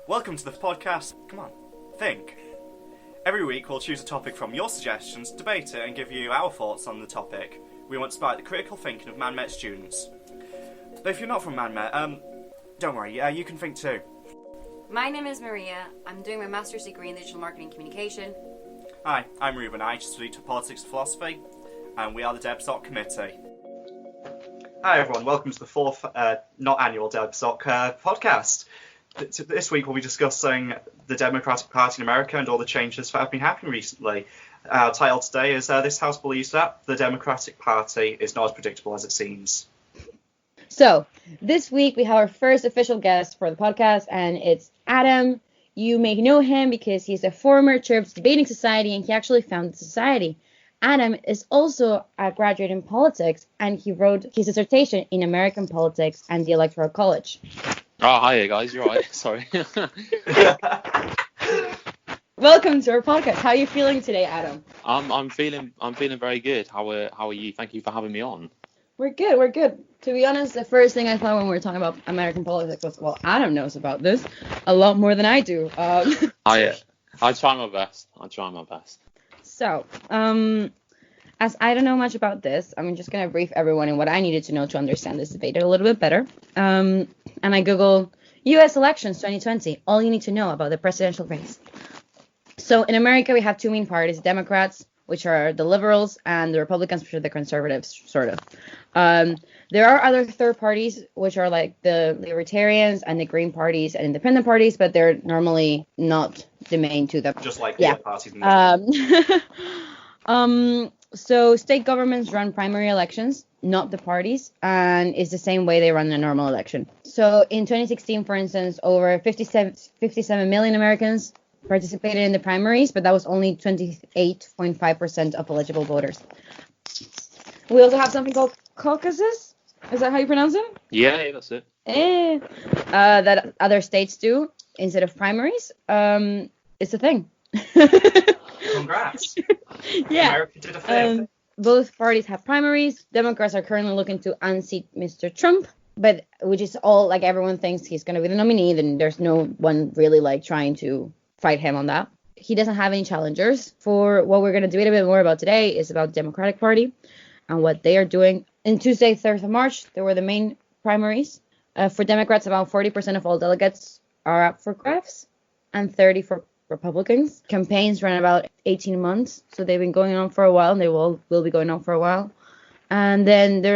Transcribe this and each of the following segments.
Welcome to the podcast. Come on, think. Every week we'll choose a topic from your suggestions, debate it, and give you our thoughts on the topic. We want to spark the critical thinking of Man Met students. But if you're not from Man Met, don't worry, you can think too. My name is Maria. I'm doing my master's degree in digital marketing communication. Hi, I'm Ruben. I studied politics and philosophy, and we are the DebSoc committee. Hi everyone, welcome to the fourth, not annual DebSoc podcast. This week we'll be discussing the Democratic Party in America and all the changes that have been happening recently. Our title today is This House Believes That the Democratic Party is not as predictable as it seems. So, this week we have our first official guest for the podcast, and it's Adam. You may know him because he's a former chair of the debating society, and he actually founded the society. Adam is also a graduate in politics, and he wrote his dissertation in American politics and the Electoral College. Oh, hi guys, you're right. Sorry. Welcome to our podcast. How are you feeling today, Adam? I'm feeling very good. How are you? Thank you for having me on. We're good. To be honest, the first thing I thought when we were talking about American politics was, well, Adam knows about this a lot more than I do. I try my best. So, as I don't know much about this, I'm just going to brief everyone in what I needed to know to understand this debate a little bit better. And I Googled U.S. elections 2020, all you need to know about the presidential race. So in America, we have two main parties, Democrats, which are the liberals, and the Republicans, which are the conservatives, sort of. There are other third parties, which are like the libertarians and the green parties and independent parties, but they're normally not the main two. Just like the other parties in the So state governments run primary elections, not the parties, and it's the same way they run a normal election. So in 2016, for instance, over 57 million Americans participated in the primaries, but that was only 28.5% of eligible voters. We also have something called caucuses. Is that how you pronounce it? Yeah, that's it. That other states do instead of primaries. It's a thing. Congrats. Yeah. America did a thing. Both parties have primaries. Democrats are currently looking to unseat Mr. Trump, but which is all like everyone thinks he's going to be the nominee. Then there's no one really like trying to fight him on that. He doesn't have any challengers. For what we're going to debate a bit more about today is about the Democratic Party and what they are doing. On Tuesday, 3rd of March, there were the main primaries. For Democrats, about 40% of all delegates are up for grabs and 30% for Republicans. Campaigns run about 18 months, so they've been going on for a while, and they will be going on for a while. And then the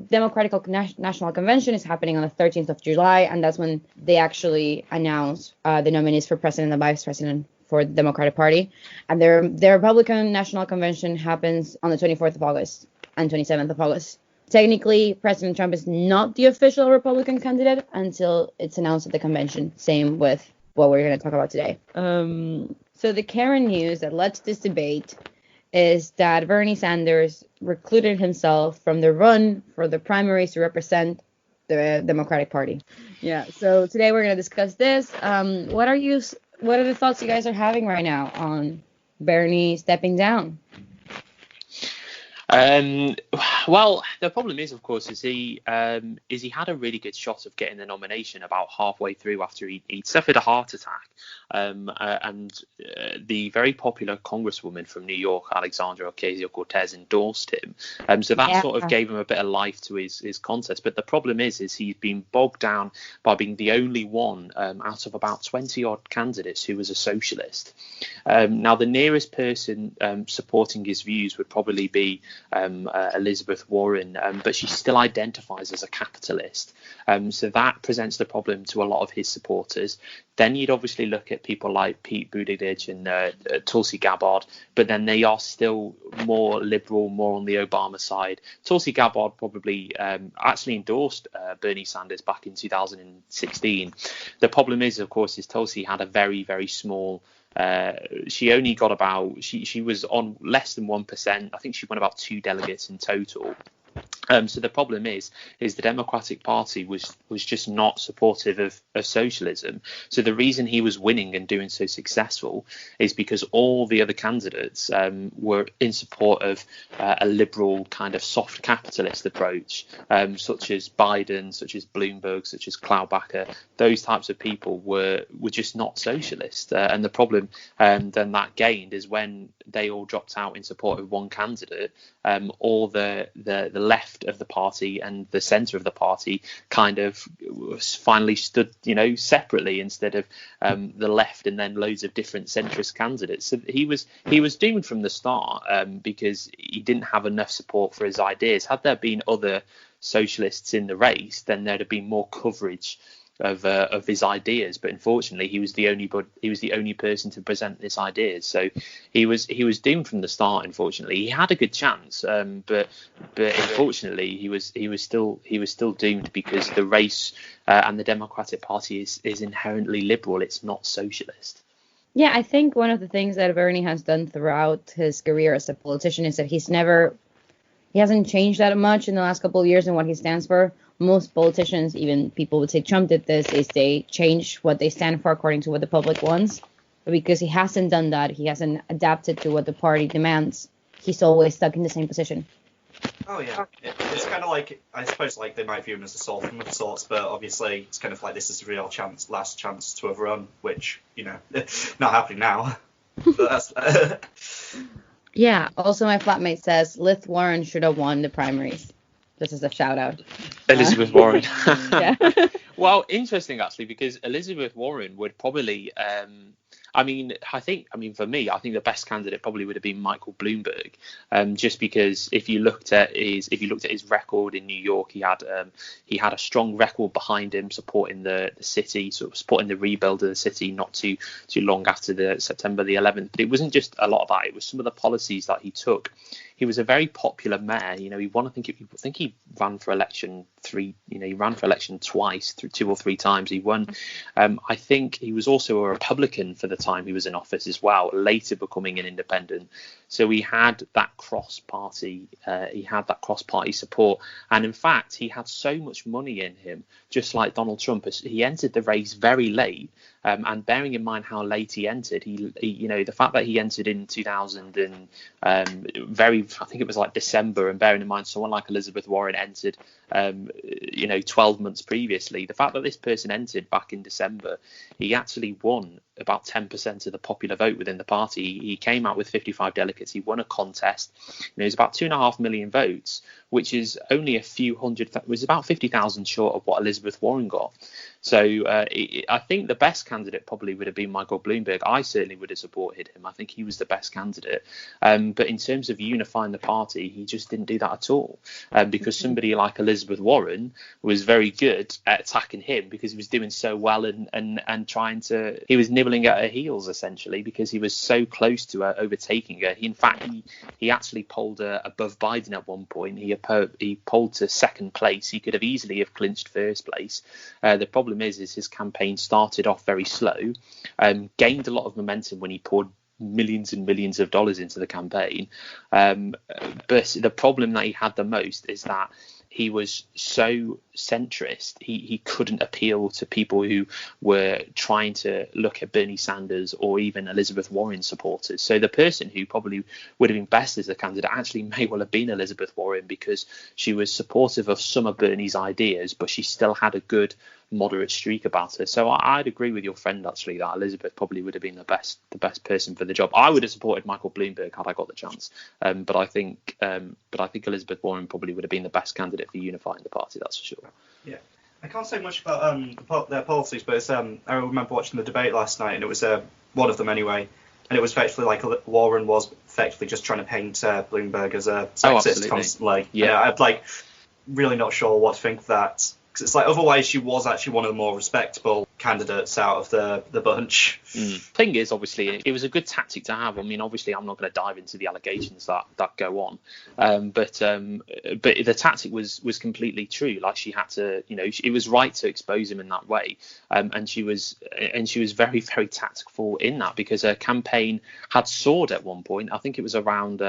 Democratic National Convention is happening on the 13th of July, and that's when they actually announce the nominees for president and vice president for the Democratic Party. And their Republican National Convention happens on the 24th of August and 27th of August. Technically, President Trump is not the official Republican candidate until it's announced at the convention. Same with what we're going to talk about today. So the current news that led to this debate is that Bernie Sanders recluded himself from the run for the primaries to represent the Democratic Party. Yeah, so today we're going to discuss this. What are the thoughts you guys are having right now on Bernie stepping down? Well, the problem is, of course, is he had a really good shot of getting the nomination about halfway through after he'd suffered a heart attack. And the very popular congresswoman from New York, Alexandria Ocasio-Cortez, endorsed him. So that sort of gave him a bit of life to his contest. But the problem is he's been bogged down by being the only one out of about 20 odd candidates who was a socialist. Now, the nearest person supporting his views would probably be Elizabeth Warren, but she still identifies as a capitalist. So that presents the problem to a lot of his supporters. Then you'd obviously look at people like Pete Buttigieg and Tulsi Gabbard, but then they are still more liberal, more on the Obama side. Tulsi Gabbard probably actually endorsed Bernie Sanders back in 2016. The problem is, of course, is Tulsi had a very, very small she only got about she was on less than 1%. I think she won about 2 delegates in total. So the problem is the Democratic Party was just not supportive of socialism. So the reason he was winning and doing so successful is because all the other candidates were in support of a liberal kind of soft capitalist approach, such as Biden, such as Bloomberg, such as Cloudbacker. Those types of people were just not socialist. And the problem then that gained is when they all dropped out in support of one candidate, all the left of the party and the centre of the party kind of finally stood, separately instead of the left and then loads of different centrist candidates. So he was doomed from the start because he didn't have enough support for his ideas. Had there been other socialists in the race, then there'd have been more coverage of his ideas, but unfortunately he was the only person to present his ideas, so he was doomed from the start. Unfortunately, he had a good chance, but unfortunately he was still doomed because the race and the Democratic Party is inherently liberal. It's not socialist. Yeah, I think one of the things that Bernie has done throughout his career as a politician is that he hasn't changed that much in the last couple of years in what he stands for. Most politicians, even people would say Trump did this, is they change what they stand for according to what the public wants. But because he hasn't done that, he hasn't adapted to what the party demands, he's always stuck in the same position. Oh, yeah. It's kind of like, I suppose, like they might view him as a sultan of sorts, but obviously it's kind of like this is a real last chance to have run, which, not happening now. But that's... Yeah, also my flatmate says Liz Warren should have won the primaries. This is a shout out. Elizabeth Warren. Yeah. Well, interesting actually, because Elizabeth Warren would probably for me, I think the best candidate probably would have been Michael Bloomberg, just because if you looked at his record in New York, he had a strong record behind him supporting the city, sort of supporting the rebuild of the city not too long after the September the 11th. But it wasn't just a lot of that; it was some of the policies that he took. He was a very popular mayor. He won. I think he ran for election twice, 2 or 3 times. He won. I think he was also a Republican for the time he was in office as well, later becoming an independent. So he had that cross-party support, and in fact, he had so much money in him, just like Donald Trump. He entered the race very late, and bearing in mind how late he entered, the fact that he entered in 2000 and I think it was like December, and bearing in mind someone like Elizabeth Warren entered 12 months previously, the fact that this person entered back in December, he actually won about 10% of the popular vote within the party. He came out with 55 delegates. He won a contest. It was about 2.5 million votes, which is only it was about 50,000 short of what Elizabeth Warren got. So I think the best candidate probably would have been Michael Bloomberg. I certainly would have supported him. I think he was the best candidate. But in terms of unifying the party, he just didn't do that at all. Because somebody like Elizabeth Warren was very good at attacking him because he was doing so well and trying to. He was nibbling at her heels essentially because he was so close to her, overtaking her. In fact, he actually polled her above Biden at one point. He polled to second place. He could have easily have clinched first place. The problem is his campaign started off very slow, gained a lot of momentum when he poured millions and millions of dollars into the campaign. But the problem that he had the most is that he was so centrist. He couldn't appeal to people who were trying to look at Bernie Sanders or even Elizabeth Warren supporters. So the person who probably would have been best as a candidate actually may well have been Elizabeth Warren, because she was supportive of some of Bernie's ideas, but she still had a good moderate streak about her. So I'd agree with your friend actually that Elizabeth probably would have been the best person for the job. I would have supported Michael Bloomberg had I got the chance, but I think Elizabeth Warren probably would have been the best candidate for unifying the party. That's for sure. Yeah, I can't say much about their policies, but I remember watching the debate last night, and it was one of them anyway, and it was effectively like Warren was effectively just trying to paint Bloomberg as a sexist constantly. Yeah, I'm really not sure what to think of that. Because it's like otherwise she was actually one of the more respectable candidates out of the bunch. Thing is, obviously, it was a good tactic to have. I mean, obviously, I'm not going to dive into the allegations that go on, but the tactic was completely true. Like, she had to, it was right to expose him in that way, and she was very, very tactful in that, because her campaign had soared at one point. I think it was around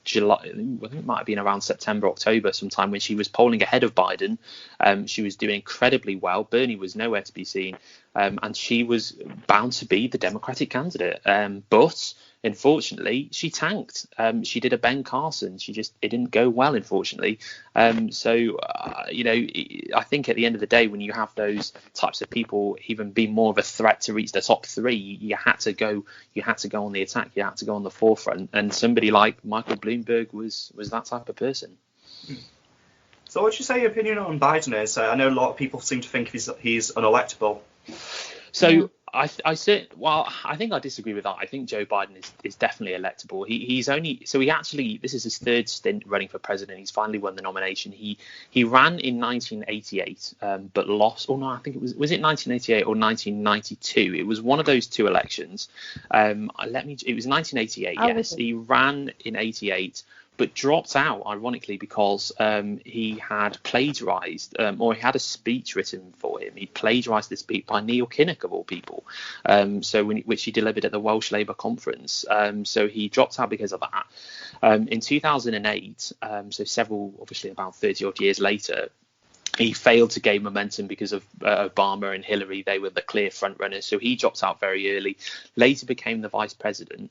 July. I think it might have been around September, October, sometime, when she was polling ahead of Biden. She was doing incredibly well. Bernie was nowhere to be seen, and she was bound to be the Democratic candidate. But unfortunately, she tanked. She did a Ben Carson. It didn't go well, unfortunately. I think at the end of the day, when you have those types of people even be more of a threat to reach the top three, you had to go on the attack. You had to go on the forefront. And somebody like Michael Bloomberg was that type of person. So what would you say your opinion on Biden is? I know a lot of people seem to think he's unelectable. So I think I disagree with that. I think Joe Biden is definitely electable. This is his third stint running for president. He's finally won the nomination. He ran in 1988, but lost. Oh no, I think it was it 1988 or 1992? It was one of those two elections. It was 1988. Yes, he ran in 88. But dropped out, ironically, because he had plagiarised, or he had a speech written for him. He plagiarised this speech by Neil Kinnock, of all people, which he delivered at the Welsh Labour Conference. So he dropped out because of that. In 2008, obviously about 30 odd years later, he failed to gain momentum because of Obama and Hillary. They were the clear front runners. So he dropped out very early, later became the vice president.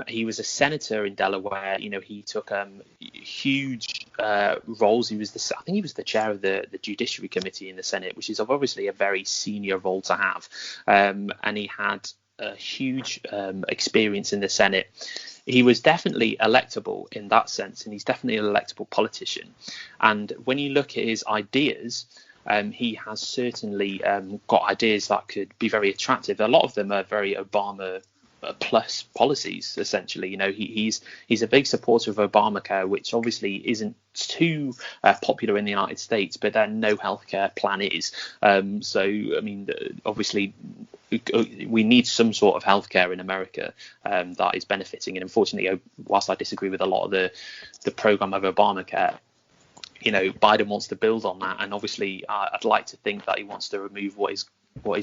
He was a senator in Delaware. He took huge roles. I think he was the chair of the Judiciary Committee in the Senate, which is obviously a very senior role to have. And he had a huge experience in the Senate. He was definitely electable in that sense, and he's definitely an electable politician. And when you look at his ideas, he has certainly got ideas that could be very attractive. A lot of them are very Obama plus policies, essentially. He's a big supporter of Obamacare, which obviously isn't too popular in the United States, but then no healthcare plan is. Obviously, we need some sort of healthcare in America that is benefiting. And unfortunately, whilst I disagree with a lot of the program of Obamacare, Biden wants to build on that. And obviously, I'd like to think that he wants to remove what is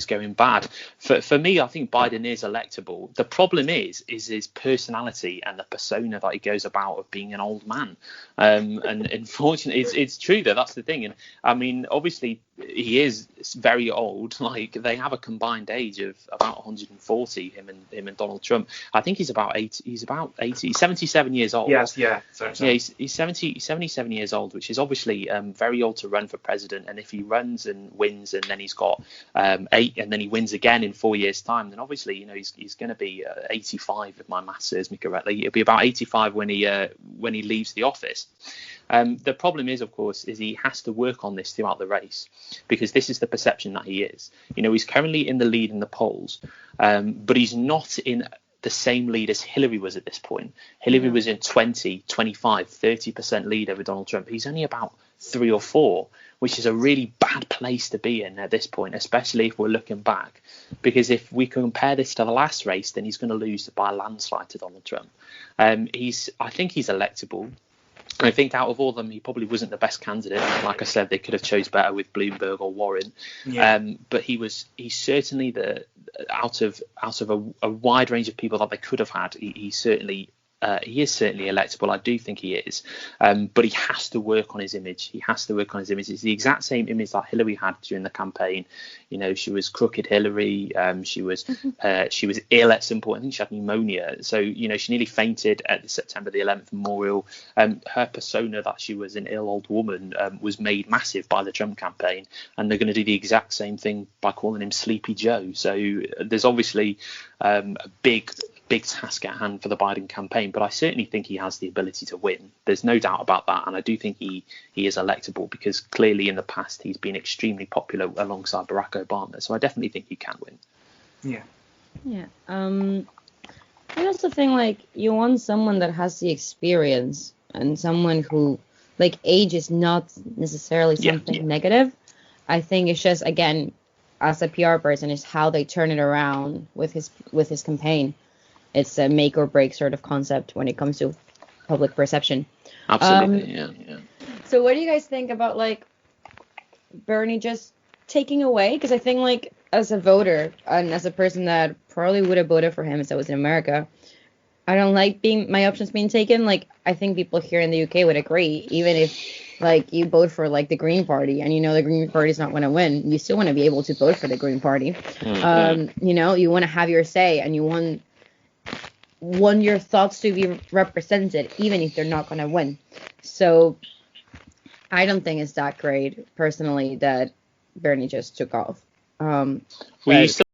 going bad. For me, I think Biden is electable. The problem is his personality and the persona that he goes about of being an old man. And unfortunately, it's true that's the thing. And I mean, obviously, he is very old. Like, they have a combined age of about 140. Him and Donald Trump. I think he's about 80. He's 77 years old. Yes, yeah. Sorry. Yeah, he's 77 years old, which is obviously very old to run for president. And if he runs and wins, and then he's got 8, and then he wins again in 4 years' time, then obviously he's going to be 85, if my math serves me correctly. It'll be about 85 when he leaves the office. The problem is, of course, he has to work on this throughout the race, because this is the perception that he is. He's currently in the lead in the polls, but he's not in the same lead as Hillary was at this point. Hillary was in 20, 25, 30% lead over Donald Trump. He's only about 3 or 4, which is a really bad place to be in at this point, especially if we're looking back. Because if we compare this to the last race, then he's going to lose by a landslide to Donald Trump. I think he's electable. I think out of all of them, he probably wasn't the best candidate. Like I said, they could have chose better with Bloomberg or Warren. Yeah. But he's certainly out of a wide range of people that they could have had. He is certainly electable. I do think he is, but he has to work on his image. It's the exact same image that Hillary had during the campaign. She was crooked Hillary. She was ill at some point. I think she had pneumonia. So she nearly fainted at the September the 11th memorial. Her persona that she was an ill old woman was made massive by the Trump campaign, and they're going to do the exact same thing by calling him Sleepy Joe. So there's obviously a big task at hand for the Biden campaign, but I certainly think he has the ability to win. There's no doubt about that, and I do think he is electable, because clearly in the past he's been extremely popular alongside Barack Obama. So I definitely think he can win. Yeah. I also think you want someone that has the experience, and someone who age is not necessarily something negative. I think it's just, again, as a PR person is how they turn it around with his campaign. It's a make or break sort of concept when it comes to public perception. Absolutely, yeah. So what do you guys think about like Bernie just taking away? Because I think like as a voter and as a person that probably would have voted for him if I was in America, I don't like my options being taken. Like I think people here in the UK would agree, even if like you vote for like the Green Party and you know the Green Party is not going to win, you still want to be able to vote for the Green Party. You know, you want to have your say and you want your thoughts to be represented, even if they're not going to win. So I don't think it's that great personally that Bernie just took off. Well, you still